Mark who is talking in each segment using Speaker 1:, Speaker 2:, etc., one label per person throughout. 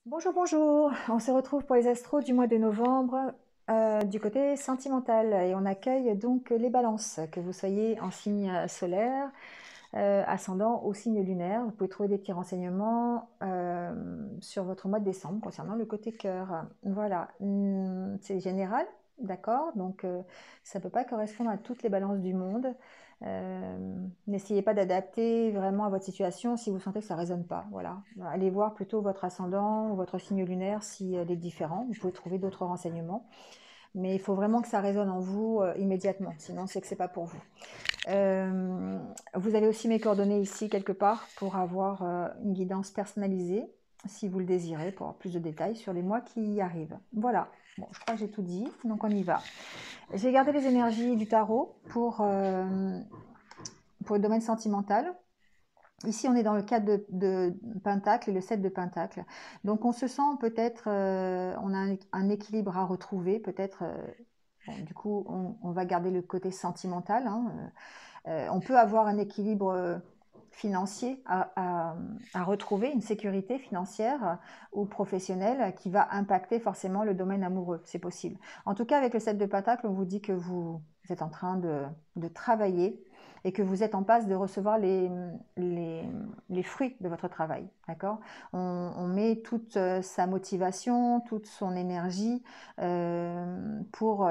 Speaker 1: Bonjour, bonjour. On se retrouve pour les astros du mois de novembre du côté sentimental et on accueille donc les balances, que vous soyez en signe solaire, ascendant ou signe lunaire. Vous pouvez trouver des petits renseignements sur votre mois de décembre concernant le côté cœur. Voilà. C'est général, d'accord? Donc ça ne peut pas correspondre à toutes les balances du monde. N'essayez pas d'adapter vraiment à votre situation si vous sentez que ça ne résonne pas. Voilà. Allez voir plutôt votre ascendant ou votre signe lunaire si elle est différent. Vous pouvez trouver d'autres renseignements. Mais il faut vraiment que ça résonne en vous immédiatement, sinon c'est que c'est pas pour vous. Vous avez aussi mes coordonnées ici quelque part pour avoir une guidance personnalisée, si vous le désirez, pour avoir plus de détails sur les mois qui arrivent. Voilà, bon, je crois que j'ai tout dit, donc on y va. J'ai gardé les énergies du tarot pour le domaine sentimental. Ici, on est dans le cadre de Pentacle et le 7 de Pentacle. Donc, on se sent peut-être, on a un équilibre à retrouver, peut-être, bon, du coup, on va garder le côté sentimental. Hein, on peut avoir un équilibre financier à retrouver, une sécurité financière ou professionnelle qui va impacter forcément le domaine amoureux, c'est possible. En tout cas, avec le 7 de Pentacle, on vous dit que vous êtes en train de travailler et que vous êtes en passe de recevoir les fruits de votre travail. D'accord? On met toute sa motivation, toute son énergie pour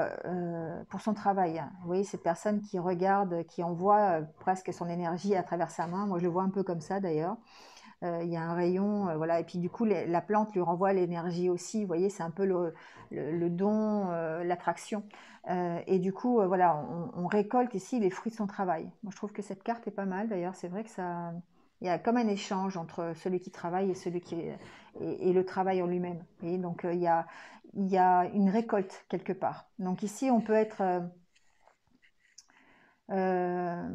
Speaker 1: son travail. Vous voyez, cette personne qui regarde, qui envoie presque son énergie à travers sa main. Moi, je le vois un peu comme ça d'ailleurs. Il y a un rayon, voilà, et puis du coup, la plante lui renvoie l'énergie aussi. Vous voyez, c'est un peu le don, l'attraction. Et du coup, voilà, on récolte ici les fruits de son travail. Moi, je trouve que cette carte est pas mal. D'ailleurs, c'est vrai que ça, il y a comme un échange entre celui qui travaille et celui qui et le travail en lui-même. Et donc, il y a une récolte quelque part. Donc ici, on peut être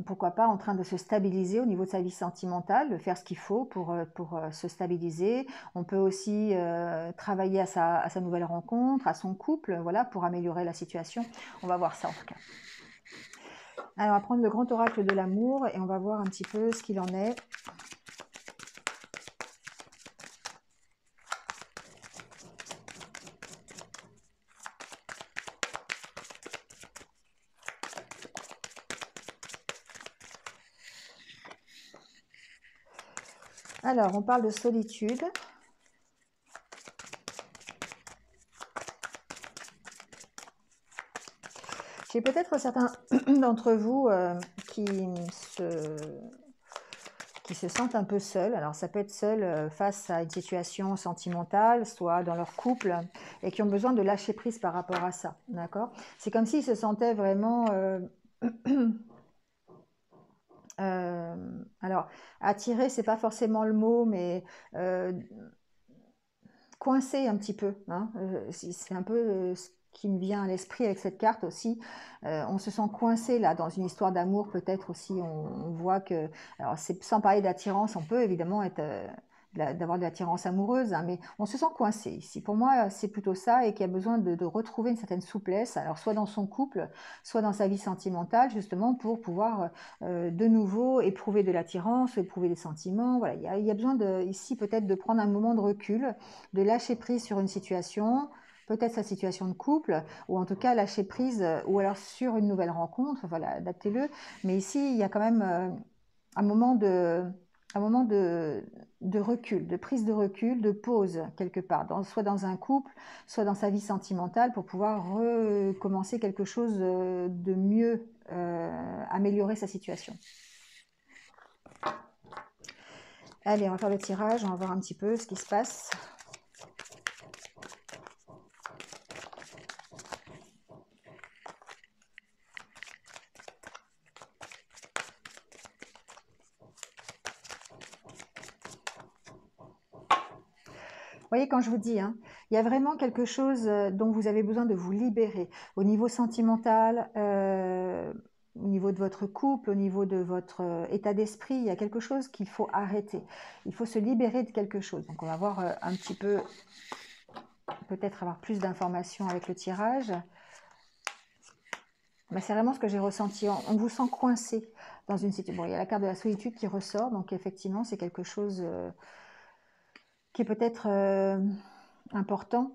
Speaker 1: pourquoi pas en train de se stabiliser au niveau de sa vie sentimentale, de faire ce qu'il faut pour se stabiliser. On peut aussi travailler à sa nouvelle rencontre, à son couple, voilà, pour améliorer la situation. On va voir ça en tout cas. Alors, on va prendre le grand oracle de l'amour et on va voir un petit peu ce qu'il en est. Alors, on parle de solitude. J'ai peut-être certains d'entre vous qui se sentent un peu seuls. Alors ça peut être seul face à une situation sentimentale, soit dans leur couple, et qui ont besoin de lâcher prise par rapport à ça. D'accord? C'est comme s'ils se sentaient vraiment... alors, attirés, c'est pas forcément le mot, mais euh, coincés un petit peu. Hein. C'est un peu ce qui me vient à l'esprit avec cette carte aussi. On se sent coincé là dans une histoire d'amour peut-être aussi. On voit que, alors c'est sans parler d'attirance, on peut évidemment être d'avoir de l'attirance amoureuse, hein, mais on se sent coincé ici. Pour moi, c'est plutôt ça et qu'il y a besoin de retrouver une certaine souplesse, alors soit dans son couple, soit dans sa vie sentimentale, justement pour pouvoir de nouveau éprouver de l'attirance, éprouver des sentiments. Voilà, il y a besoin ici peut-être de prendre un moment de recul, de lâcher prise sur une situation, peut-être sa situation de couple, ou en tout cas lâcher prise, ou alors sur une nouvelle rencontre, voilà, adaptez-le. Mais ici, il y a quand même un moment de recul, de prise de recul, de pause quelque part, soit dans un couple, soit dans sa vie sentimentale, pour pouvoir recommencer quelque chose de mieux, améliorer sa situation. Allez, on va faire le tirage, on va voir un petit peu ce qui se passe. Vous voyez, quand je vous dis, hein, il y a vraiment quelque chose dont vous avez besoin de vous libérer au niveau sentimental, au niveau de votre couple, au niveau de votre état d'esprit. Il y a quelque chose qu'il faut arrêter. Il faut se libérer de quelque chose. Donc, on va voir un petit peu, peut-être avoir plus d'informations avec le tirage. Mais c'est vraiment ce que j'ai ressenti. On vous sent coincé dans une situation. Bon, il y a la carte de la solitude qui ressort, donc effectivement, c'est quelque chose qui est peut-être important.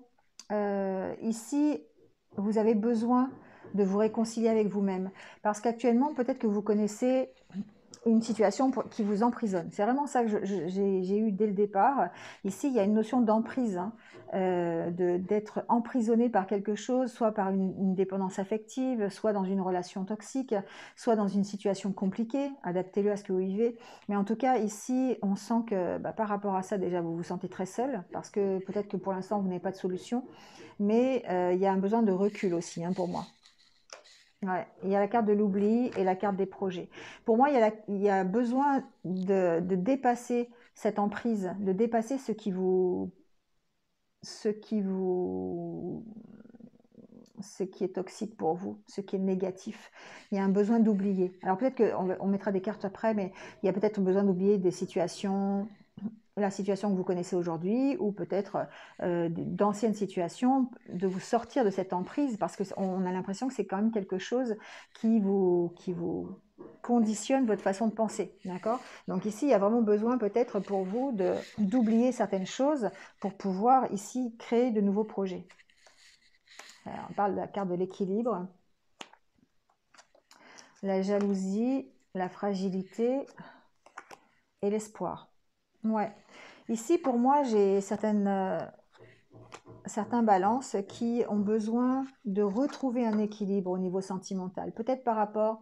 Speaker 1: Ici, vous avez besoin de vous réconcilier avec vous-même. Parce qu'actuellement, peut-être que vous connaissez une situation qui vous emprisonne. C'est vraiment ça que j'ai eu dès le départ. Ici, il y a une notion d'emprise, hein, d'être emprisonné par quelque chose, soit par une dépendance affective, soit dans une relation toxique, soit dans une situation compliquée. Adaptez-le à ce que vous vivez. Mais en tout cas, ici, on sent que par rapport à ça, déjà, vous vous sentez très seul, parce que peut-être que pour l'instant, vous n'avez pas de solution. Mais il y a un besoin de recul aussi, hein, pour moi. Ouais, il y a la carte de l'oubli et la carte des projets. Pour moi, il y a besoin de dépasser cette emprise, de dépasser ce qui vous, ce qui est toxique pour vous, ce qui est négatif. Il y a un besoin d'oublier. Alors peut-être qu'on mettra des cartes après, mais il y a peut-être besoin d'oublier des situations, la situation que vous connaissez aujourd'hui, ou peut-être d'anciennes situations, de vous sortir de cette emprise, parce qu'on a l'impression que c'est quand même quelque chose qui vous conditionne votre façon de penser, d'accord? Donc ici, il y a vraiment besoin peut-être pour vous d'oublier certaines choses pour pouvoir ici créer de nouveaux projets. Alors, on parle de la carte de l'équilibre, la jalousie, la fragilité et l'espoir. Ouais. Ici, pour moi, j'ai certains balances qui ont besoin de retrouver un équilibre au niveau sentimental. Peut-être par rapport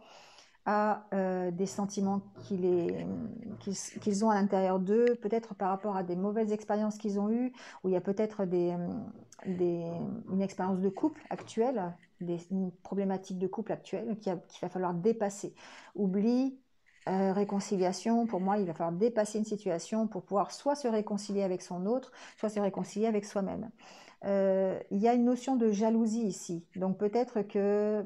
Speaker 1: à des sentiments qu'ils ont à l'intérieur d'eux, peut-être par rapport à des mauvaises expériences qu'ils ont eues, où il y a peut-être une expérience de couple actuelle, une problématique de couple actuelle qu'il va falloir dépasser. Oubli, réconciliation, pour moi, il va falloir dépasser une situation pour pouvoir soit se réconcilier avec son autre, soit se réconcilier avec soi-même. Il y a une notion de jalousie ici, donc peut-être que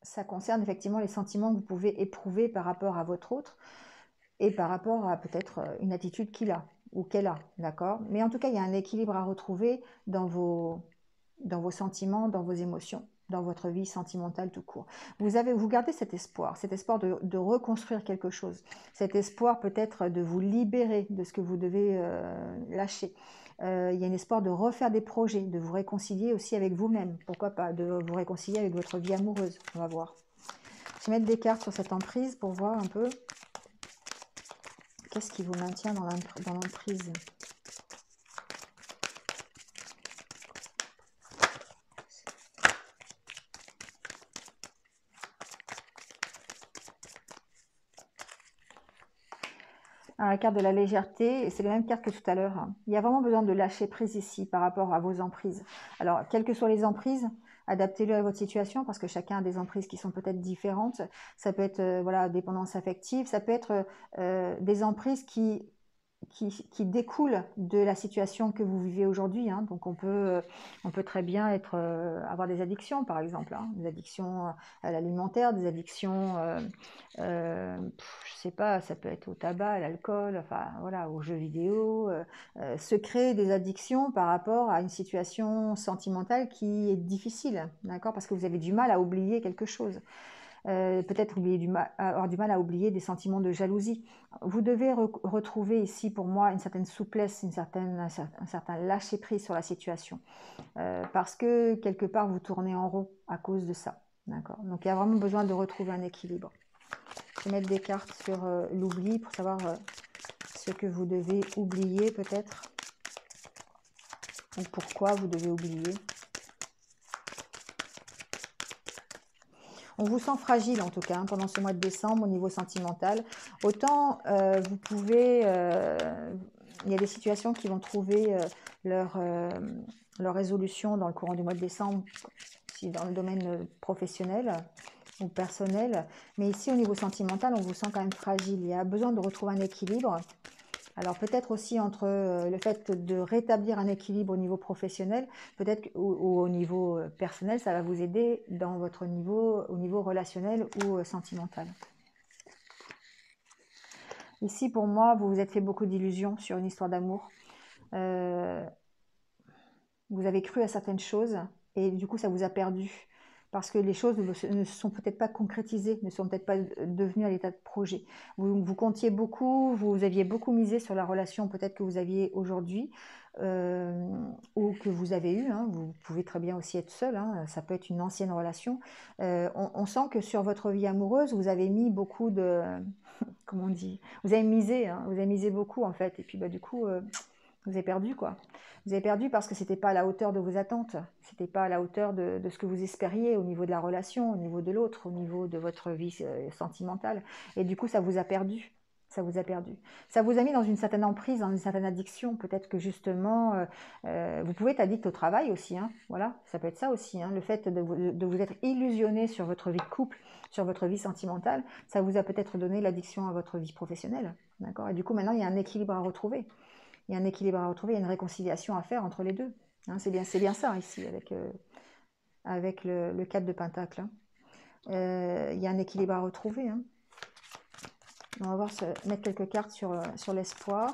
Speaker 1: ça concerne effectivement les sentiments que vous pouvez éprouver par rapport à votre autre et par rapport à peut-être une attitude qu'il a ou qu'elle a, d'accord? Mais en tout cas, il y a un équilibre à retrouver dans vos sentiments, dans vos émotions, dans votre vie sentimentale tout court. Vous gardez cet espoir de reconstruire quelque chose, cet espoir peut-être de vous libérer de ce que vous devez lâcher. Il y a un espoir de refaire des projets, de vous réconcilier aussi avec vous-même, pourquoi pas, de vous réconcilier avec votre vie amoureuse, on va voir. Je vais mettre des cartes sur cette emprise pour voir un peu qu'est-ce qui vous maintient dans l'emprise. Alors, la carte de la légèreté, c'est la même carte que tout à l'heure. Il y a vraiment besoin de lâcher prise ici par rapport à vos emprises. Alors, quelles que soient les emprises, adaptez-le à votre situation parce que chacun a des emprises qui sont peut-être différentes. Ça peut être voilà, dépendance affective, ça peut être des emprises qui découle de la situation que vous vivez aujourd'hui. Hein. Donc on peut très bien avoir des addictions, par exemple, hein. Des addictions à l'alimentaire, des addictions, je sais pas, ça peut être au tabac, à l'alcool, enfin voilà, aux jeux vidéo. Se créer des addictions par rapport à une situation sentimentale qui est difficile, d'accord, parce que vous avez du mal à oublier quelque chose. Peut-être avoir du mal à oublier des sentiments de jalousie. Vous devez retrouver ici, pour moi, une certaine souplesse, un certain lâcher-prise sur la situation. Parce que, quelque part, vous tournez en rond à cause de ça. D'accord. Donc, il y a vraiment besoin de retrouver un équilibre. Je vais mettre des cartes sur l'oubli pour savoir ce que vous devez oublier, peut-être. Ou pourquoi vous devez oublier. On vous sent fragile en tout cas hein, pendant ce mois de décembre au niveau sentimental. Autant vous pouvez, il y a des situations qui vont trouver leur résolution dans le courant du mois de décembre, si dans le domaine professionnel ou personnel. Mais ici au niveau sentimental, on vous sent quand même fragile. Il y a besoin de retrouver un équilibre. Alors peut-être aussi entre le fait de rétablir un équilibre au niveau professionnel, peut-être ou au niveau personnel, ça va vous aider dans votre niveau, au niveau relationnel ou sentimental. Ici, pour moi, vous vous êtes fait beaucoup d'illusions sur une histoire d'amour. Vous avez cru à certaines choses et du coup, ça vous a perdu parce que les choses ne se sont peut-être pas concrétisées, ne sont peut-être pas devenues à l'état de projet. Vous comptiez beaucoup, vous aviez beaucoup misé sur la relation peut-être que vous aviez aujourd'hui, ou que vous avez eue, hein. Vous pouvez très bien aussi être seul, hein. Ça peut être une ancienne relation. On sent que sur votre vie amoureuse, vous avez mis beaucoup de... Comment on dit? Vous avez misé, hein, vous avez misé beaucoup en fait, et puis du coup, vous avez perdu quoi. Vous avez perdu parce que c'était pas à la hauteur de vos attentes, c'était pas à la hauteur de ce que vous espériez au niveau de la relation, au niveau de l'autre, au niveau de votre vie sentimentale, et du coup ça vous a perdu. Ça vous a perdu. Ça vous a mis dans une certaine emprise, dans une certaine addiction. Peut-être que justement, vous pouvez être addict au travail aussi. Hein. Voilà, ça peut être ça aussi. Hein. Le fait de vous être illusionné sur votre vie de couple, sur votre vie sentimentale, ça vous a peut-être donné l'addiction à votre vie professionnelle. D'accord. Et du coup, maintenant, il y a un équilibre à retrouver. Il y a un équilibre à retrouver, il y a une réconciliation à faire entre les deux. Hein, c'est bien ça ici, avec le 4 de Pentacle. Hein. Il y a un équilibre à retrouver. Hein. On va voir mettre quelques cartes sur l'espoir.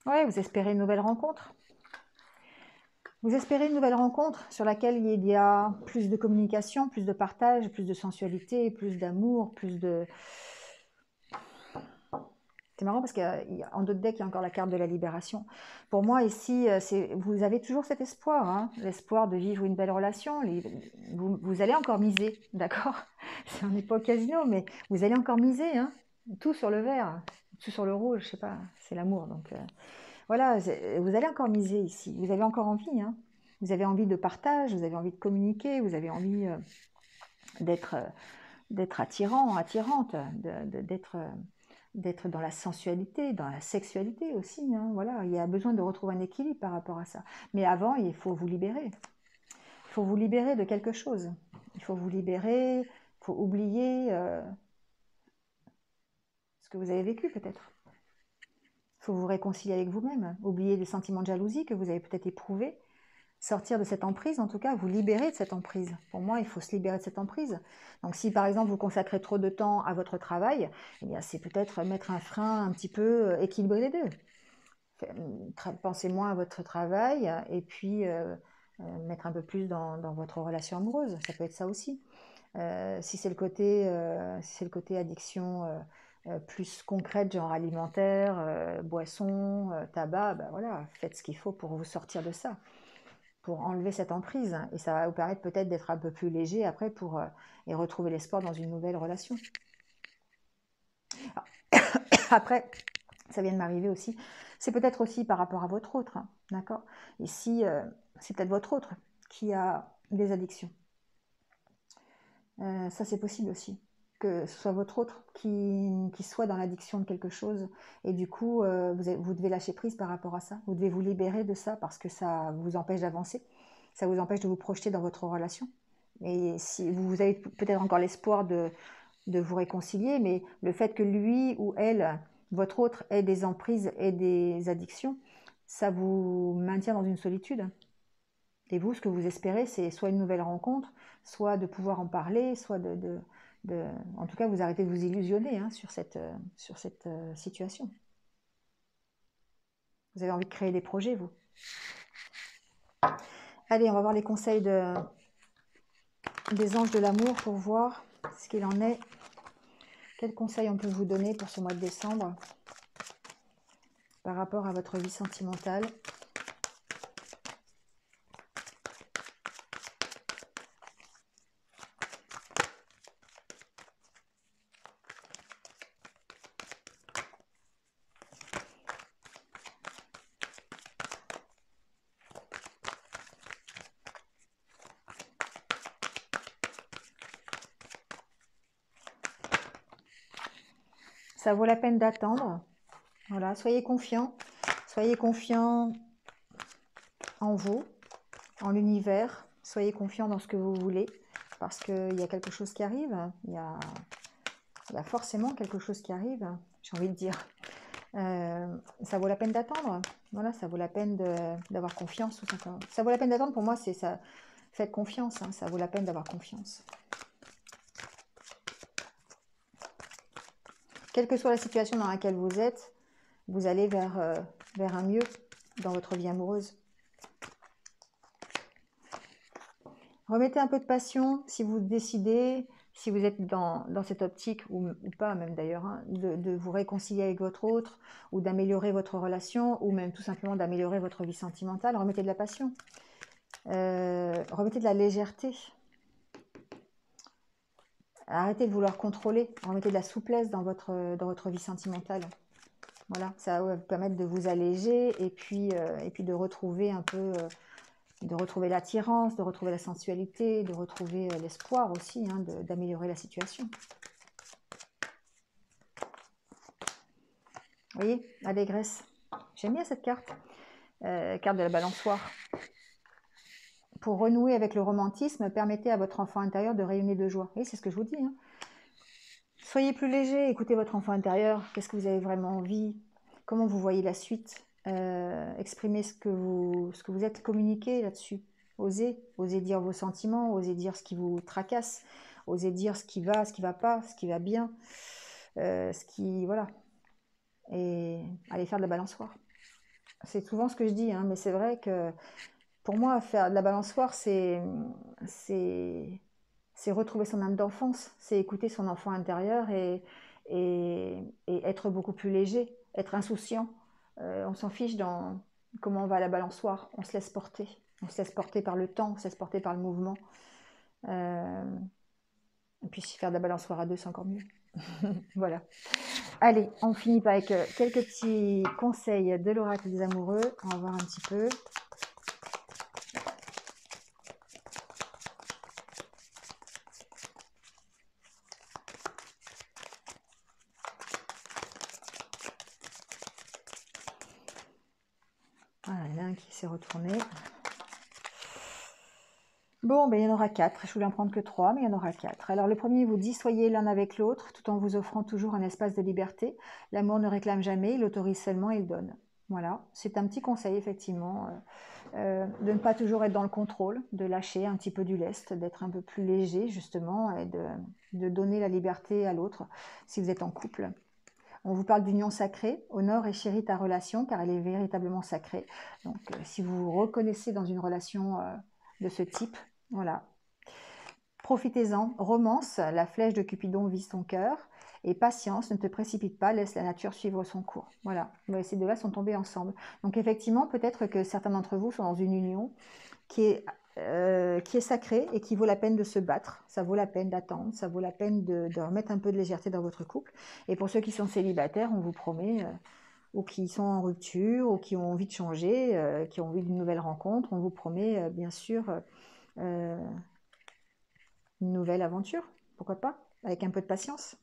Speaker 1: Ouais, vous espérez une nouvelle rencontre. Vous espérez une nouvelle rencontre sur laquelle il y a plus de communication, plus de partage, plus de sensualité, plus d'amour, plus de... C'est marrant parce qu'en d'autres decks, il y a encore la carte de la libération. Pour moi, ici, vous avez toujours cet espoir, hein, l'espoir de vivre une belle relation. Vous allez encore miser, d'accord? On n'est pas au casino, mais vous allez encore miser, hein, tout sur le vert, tout sur le rouge, je sais pas, c'est l'amour. Donc voilà, vous allez encore miser ici. Vous avez encore envie, hein. Vous avez envie de partage, vous avez envie de communiquer, vous avez envie d'être attirant, attirante, d'être dans la sensualité, dans la sexualité aussi. Hein, voilà, il y a besoin de retrouver un équilibre par rapport à ça. Mais avant, il faut vous libérer. Il faut vous libérer de quelque chose. Il faut vous libérer, il faut oublier ce que vous avez vécu peut-être. Il faut vous réconcilier avec vous-même, oublier les sentiments de jalousie que vous avez peut-être éprouvés, sortir de cette emprise, en tout cas, vous libérer de cette emprise. Pour moi, il faut se libérer de cette emprise. Donc si par exemple vous consacrez trop de temps à votre travail, eh bien c'est peut-être mettre un frein un petit peu, équilibrer les deux. Pensez moins à votre travail et puis mettre un peu plus dans votre relation amoureuse. Ça peut être ça aussi. Si c'est le côté addiction plus concrète, genre alimentaire, boisson, tabac, ben voilà, faites ce qu'il faut pour vous sortir de ça, pour enlever cette emprise. Et ça va vous permettre peut-être d'être un peu plus léger après et retrouver l'espoir dans une nouvelle relation. Après, ça vient de m'arriver aussi, c'est peut-être aussi par rapport à votre autre, hein, d'accord? Ici, c'est peut-être votre autre qui a des addictions. Ça, c'est possible aussi. Que ce soit votre autre qui soit dans l'addiction de quelque chose. Et du coup, vous devez lâcher prise par rapport à ça. Vous devez vous libérer de ça parce que ça vous empêche d'avancer. Ça vous empêche de vous projeter dans votre relation. Et si vous avez peut-être encore l'espoir de vous réconcilier, mais le fait que lui ou elle, votre autre, ait des emprises et des addictions, ça vous maintient dans une solitude. Et vous, ce que vous espérez, c'est soit une nouvelle rencontre, soit de pouvoir en parler, soit en tout cas, vous arrêtez de vous illusionner hein, sur cette situation. Vous avez envie de créer des projets, vous. Allez, on va voir les conseils des anges de l'amour pour voir ce qu'il en est. Quels conseils on peut vous donner pour ce mois de décembre par rapport à votre vie sentimentale? Ça vaut la peine d'attendre. Voilà, soyez confiants. Soyez confiants en vous, en l'univers. Soyez confiants dans ce que vous voulez. Parce qu'il y a quelque chose qui arrive. Il y a forcément quelque chose qui arrive, j'ai envie de dire. Ça vaut la peine d'attendre. Voilà, ça vaut la peine d'avoir confiance, tout simplement. Ça vaut la peine d'attendre, pour moi, c'est ça. Faites confiance, hein, ça vaut la peine d'avoir confiance. Quelle que soit la situation dans laquelle vous êtes, vous allez vers un mieux dans votre vie amoureuse. Remettez un peu de passion si vous décidez, si vous êtes dans cette optique, ou pas même d'ailleurs, hein, de vous réconcilier avec votre autre, ou d'améliorer votre relation, ou même tout simplement d'améliorer votre vie sentimentale. Remettez de la passion. Remettez de la légèreté. Arrêtez de vouloir contrôler. Remettez de la souplesse dans votre vie sentimentale. Voilà, ça va vous permettre de vous alléger et puis de retrouver un peu, de retrouver l'attirance, de retrouver la sensualité, de retrouver l'espoir aussi, hein, d'améliorer la situation. Vous voyez, l'allégresse. J'aime bien cette carte, carte de la balançoire. Pour renouer avec le romantisme, permettez à votre enfant intérieur de rayonner de joie. Oui, c'est ce que je vous dis. Hein. Soyez plus léger, écoutez votre enfant intérieur. Qu'est-ce que vous avez vraiment envie? Comment vous voyez la suite? Exprimez ce que vous êtes, communiqué là-dessus. Osez dire vos sentiments, osez dire ce qui vous tracasse, osez dire ce qui va pas, ce qui va bien, voilà. Et allez faire de la balançoire. C'est souvent ce que je dis, hein, mais c'est vrai que pour moi, faire de la balançoire, c'est retrouver son âme d'enfance, c'est écouter son enfant intérieur et être beaucoup plus léger, être insouciant. On s'en fiche dans comment on va à la balançoire, on se laisse porter. On se laisse porter par le temps, on se laisse porter par le mouvement. Et puis faire de la balançoire à deux, c'est encore mieux. Voilà. Allez, on finit pas avec quelques petits conseils de l'oracle des amoureux. On va voir un petit peu. Voilà, il y en a un qui s'est retourné. Bon, ben, il y en aura 4. Je voulais en prendre que 3, mais il y en aura 4. Alors, le premier vous dit, soyez l'un avec l'autre, tout en vous offrant toujours un espace de liberté. L'amour ne réclame jamais, il autorise seulement et il donne. Voilà, c'est un petit conseil, effectivement, de ne pas toujours être dans le contrôle, de lâcher un petit peu du lest, d'être un peu plus léger, justement, et de donner la liberté à l'autre, si vous êtes en couple. On vous parle d'union sacrée, honore et chéris ta relation, car elle est véritablement sacrée. Donc, si vous vous reconnaissez dans une relation de ce type, voilà. Profitez-en, romance, la flèche de Cupidon vise ton cœur, et patience, ne te précipite pas, laisse la nature suivre son cours. Voilà, ces deux-là sont tombés ensemble. Donc effectivement, peut-être que certains d'entre vous sont dans une union qui est sacrée et qui vaut la peine de se battre. Ça vaut la peine d'attendre, ça vaut la peine de remettre un peu de légèreté dans votre couple. Et pour ceux qui sont célibataires, on vous promet, ou qui sont en rupture, ou qui ont envie de changer, qui ont envie d'une nouvelle rencontre, on vous promet bien sûr une nouvelle aventure, pourquoi pas, avec un peu de patience.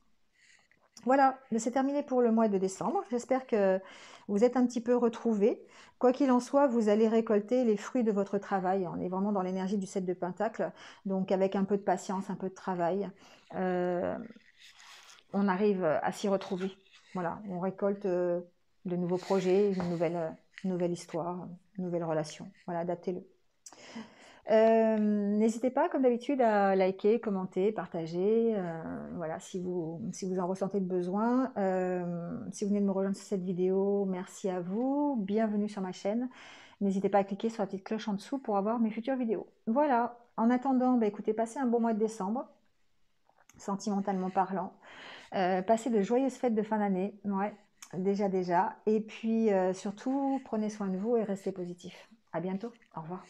Speaker 1: Voilà, c'est terminé pour le mois de décembre. J'espère que vous êtes un petit peu retrouvés. Quoi qu'il en soit, vous allez récolter les fruits de votre travail. On est vraiment dans l'énergie du 7 de Pentacle. Donc avec un peu de patience, un peu de travail, on arrive à s'y retrouver. Voilà, on récolte de nouveaux projets, une nouvelle histoire, une nouvelle relation. Voilà, adaptez-le. N'hésitez pas, comme d'habitude, à liker, commenter, partager. Voilà, si vous en ressentez le besoin. Si vous venez de me rejoindre sur cette vidéo, merci à vous. Bienvenue sur ma chaîne. N'hésitez pas à cliquer sur la petite cloche en dessous pour avoir mes futures vidéos. Voilà. En attendant, écoutez, passez un bon mois de décembre, sentimentalement parlant. Passez de joyeuses fêtes de fin d'année. Ouais, déjà. Et puis, surtout, prenez soin de vous et restez positif. À bientôt. Au revoir.